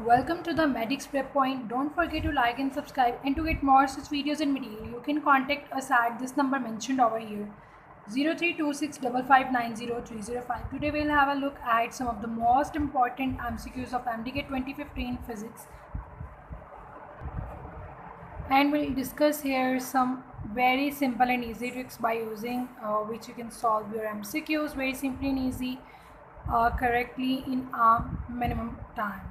Welcome to the Medics Prep Point. Don't forget to like and subscribe, and to get more such videos and material, you can contact us at this number mentioned over here, 032655900305. Today we'll have a look at some of the most important MCQs of MDK 2015 Physics, and we'll discuss here some very simple and easy tricks by using which you can solve your MCQs very simply and easy correctly in a minimum time.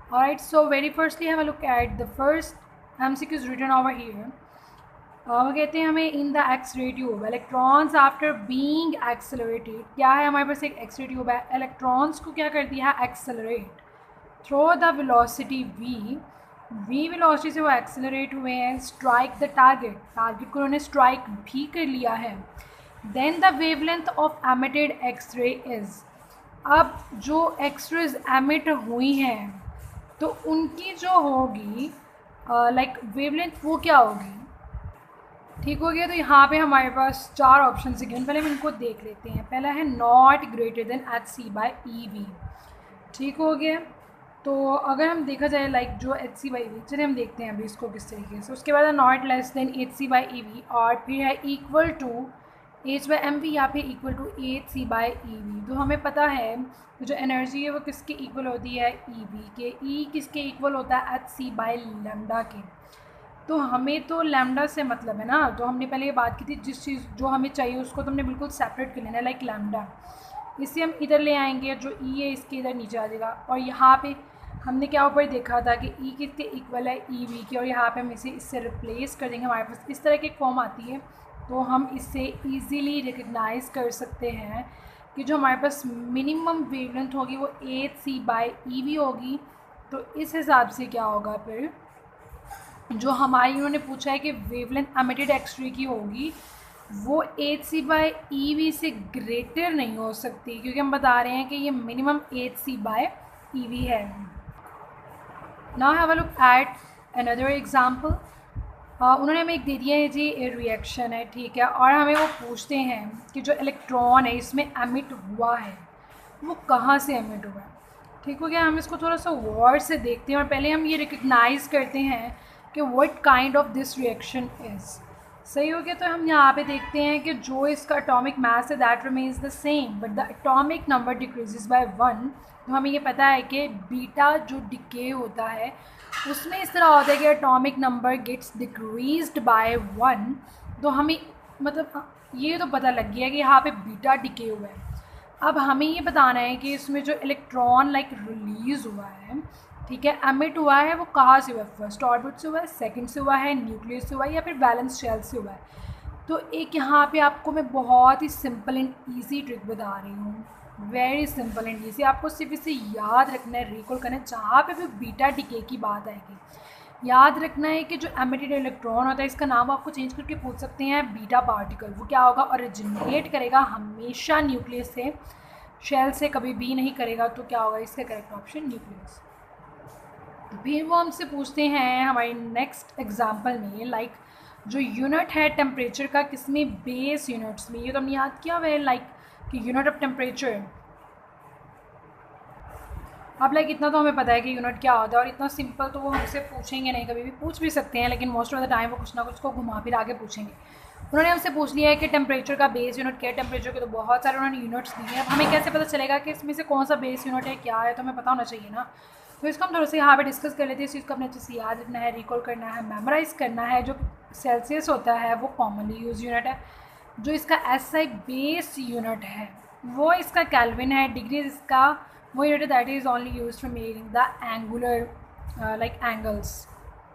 Alright, so very firstly have a look at the first MCQs written over here. वो कहते हैं हमें in the X ray tube electrons after being accelerated, क्या है हमारे पास एक X ray tube है, electrons को क्या कर दिया है accelerate through the velocity V velocity से वो एक्सेलरेट हुए हैं, स्ट्राइक द टारगेट को उन्होंने स्ट्राइक भी कर लिया है, then the wavelength of emitted X ray is, अब जो एक्स रेज एमिट हुई हैं तो उनकी जो होगी लाइक वेवलेंथ वो क्या होगी, ठीक हो गया। तो यहाँ पे हमारे पास चार ऑप्शन से गिवन, पहले हम इनको देख लेते हैं। पहला है नॉट ग्रेटर देन hc/ev, ठीक हो गया। तो अगर हम देखा जाए लाइक जो hc/ev, चलिए हम देखते हैं अभी इसको किस तरीके से। उसके बाद है नॉट लेस देन hc/ev, और फिर है इक्वल टू h/mv या फिर इक्वल टू hc/ev। तो हमें पता है जो एनर्जी है वो किसके इक्वल होती है, ev के। e किसके इक्वल होता है, hc/λ के। तो हमें तो लैम्डा से मतलब है ना, तो हमने पहले ये बात की थी जिस चीज़ जो हमें चाहिए उसको तो हमने बिल्कुल सेपरेट कर लेना है, लाइक लैम्डा। इसे हम इधर ले आएंगे, जो ई है इसके इधर नीचे आ जाएगा। और यहाँ पे हमने क्या ऊपर देखा था कि ई किसके इक्वल है, ई वी के, और यहाँ पे हम इसे इससे रिप्लेस कर देंगे। हमारे पास इस तरह की एक फॉर्म आती है, तो हम इससे ईज़िली रिकग्नाइज़ कर सकते हैं कि जो हमारे पास मिनिमम वेवलेंथ होगी वो hc/ev होगी। तो इस हिसाब से क्या होगा, फिर जो हमारी उन्होंने पूछा है कि वेवलेंथ एमिटेड एक्स रे की होगी वो hc/ev से ग्रेटर नहीं हो सकती, क्योंकि हम बता रहे हैं कि ये मिनिमम hc/ev है। Now have a look at another example. उन्होंने हमें एक दे दिया है जी, रिएक्शन है, ठीक है, और हमें वो पूछते हैं कि जो इलेक्ट्रॉन है इसमें एमिट हुआ है वो कहाँ से एमिट हुआ है, ठीक हो गया। हम इसको थोड़ा सा गौर से देखते हैं और पहले हम ये रिकग्नाइज़ करते हैं कि what kind of this reaction is, सही हो गया। तो हम यहाँ पे देखते हैं कि जो इसका एटॉमिक मास है that remains the same but the atomic number decreases bye 1। तो हमें ये पता है कि बीटा जो डिके होता है उसमें इस तरह होता है कि atomic number gets decreased by 1। तो हमें मतलब ये तो पता लग गया कि यहाँ पे बीटा डिके हुआ है। अब हमें ये बताना है कि इसमें जो इलेक्ट्रॉन लाइक रिलीज़ हुआ है, ठीक है, एमिट हुआ है, वो कहाँ से हुआ है, फर्स्ट ऑर्बिट से हुआ है, सेकंड से हुआ है, न्यूक्लियस से हुआ है, या फिर बैलेंस शेल से हुआ है। तो एक यहाँ पे आपको मैं बहुत ही सिंपल एंड ईजी ट्रिक बता रही हूँ, वेरी सिंपल एंड ईजी। आपको सिर्फ इसे याद रखना है, रिकॉल करना है। जहाँ पे भी बीटा डिके की बात आएगी याद रखना है कि जो एमिटेड इलेक्ट्रॉन होता है इसका नाम आपको चेंज करके पूछ सकते हैं बीटा पार्टिकल। वो क्या होगा, ओरिजिनेट करेगा हमेशा न्यूक्लियस से, शेल से कभी भी नहीं करेगा। तो क्या होगा इसका करेक्ट ऑप्शन, न्यूक्लियस। फिर वो हमसे पूछते हैं हमारे नेक्स्ट एग्जाम्पल में लाइक जो यूनिट है टेम्परेचर का, किसमें, बेस यूनिट्स में। ये तो हमने याद किया हुआ है लाइक कि यूनिट ऑफ टेम्परेचर। अब लाइक इतना तो हमें पता है कि यूनिट क्या होता है, और इतना सिंपल तो वो हमसे पूछेंगे नहीं, कभी भी पूछ भी सकते हैं लेकिन मोस्ट ऑफ द टाइम वो कुछ ना कुछ को घुमा फिर आगे पूछेंगे। उन्होंने हमसे पूछ लिया है कि टेम्परेचर का बेस यूनिट क्या है। टेम्परेचर के तो बहुत सारे उन्होंने यूनिट्स दिए हैं। अब हमें कैसे पता चलेगा कि इसमें से कौन सा बेस यूनिट है, क्या है, तो हमें पता होना चाहिए ना। तो इसको हम थोड़ा सा यहाँ पे डिस्कस कर लेते हैं। इस चीज़ को अपने अच्छे से याद रखना है, रिकॉल करना है, मेमोराइज करना है। जो सेल्सियस होता है वो कॉमनली यूज यूनिट है। जो इसका एसआई बेस यूनिट है वो इसका केल्विन है। डिग्री इसका वो unit that is only use for measuring the angular like angles,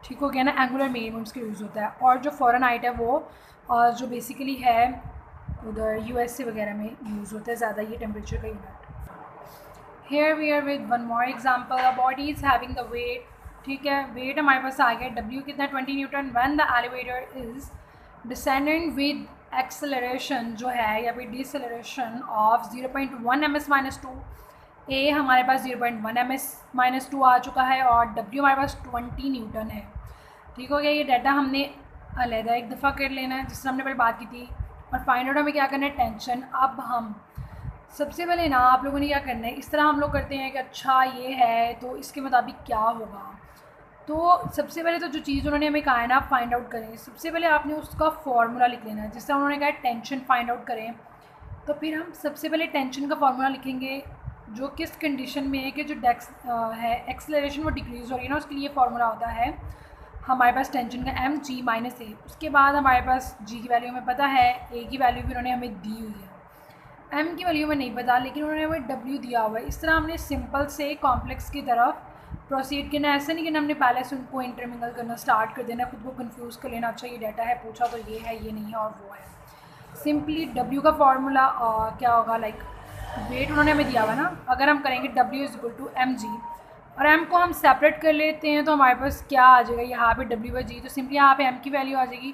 ठीक हो गया ना, एंगुलर मिनिमम्स का यूज़ होता है। और जो फ़ारेनहाइट है वो जो बेसिकली है उधर यूएसए वगैरह में यूज़ होता है ज़्यादा ये टेम्परेचर का unit. Here we are with one more example, a body is having the weight, ठीक है, वेट हमारे पास आ गया, डब्ल्यू कितना 20 Newton, when the elevator is descending with acceleration जो है या फिर डिसेलरेशन ऑफ 0.1 ms-2। ए हमारे पास 0.1 ms-2 आ चुका है और डब्ल्यू हमारे पास 20 न्यूटन है, ठीक हो गया। ये डाटा हमने अलहदा एक दफ़ा कर लेना है जिससे हमने पहले बात की थी। और फाइंड आउट हमें क्या करना है, टेंशन। अब हम सबसे पहले ना आप लोगों ने क्या करना है, इस तरह हम लोग करते हैं कि अच्छा ये है तो इसके मुताबिक क्या होगा। तो सबसे पहले तो जो चीज़ उन्होंने हमें कहा है ना, आप फाइंड आउट करें। सबसे पहले आपने उसका फार्मूला लिख लेना है। जिस तरह उन्होंने कहा है टेंशन फाइंड आउट करें, तो फिर हम सबसे पहले टेंशन का फार्मूला लिखेंगे जो किस कंडीशन में है कि जो डेक्स है एक्सेलरेशन वो डिक्रीज़ हो रही है ना, उसके लिए फार्मूला होता है हमारे पास टेंशन का एम जी माइनस ए। उसके बाद हमारे पास जी की वैल्यू हमें पता है, ए की वैल्यू भी उन्होंने हमें दी हुई है, एम की वैल्यू में नहीं पता लेकिन उन्होंने हमें डब्ल्यू दिया हुआ है। इस तरह हमने सिंपल से कॉम्प्लेक्स की तरफ प्रोसीड करना। ऐसा नहीं कि हमने पहले से उनको इंटरमिंगल करना स्टार्ट कर देना, खुद को कंफ्यूज कर लेना, अच्छा ये डाटा है पूछा तो ये है ये नहीं है और वो है। सिंपली डब्ल्यू का फार्मूला क्या होगा, लाइक वेट उन्होंने हमें दिया हुआ ना, अगर हम करेंगे W is equal to M G और एम को हम सेपरेट कर लेते हैं तो हमारे पास क्या आ जाएगा यहाँ पे डब्ल्यू बाई जी। तो सिंपली यहाँ पे एम की वैल्यू आ जाएगी,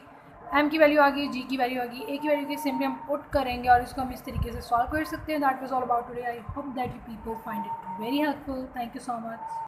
एम की वैल्यू आ गई, जी की वैल्यू आ गई, ए की वैल्यू की सिंपली हम पुट करेंगे और इसको हम इस तरीके से सॉल्व कर सकते हैं। That was all about today. I hope that you people find it very helpful. Thank you so much.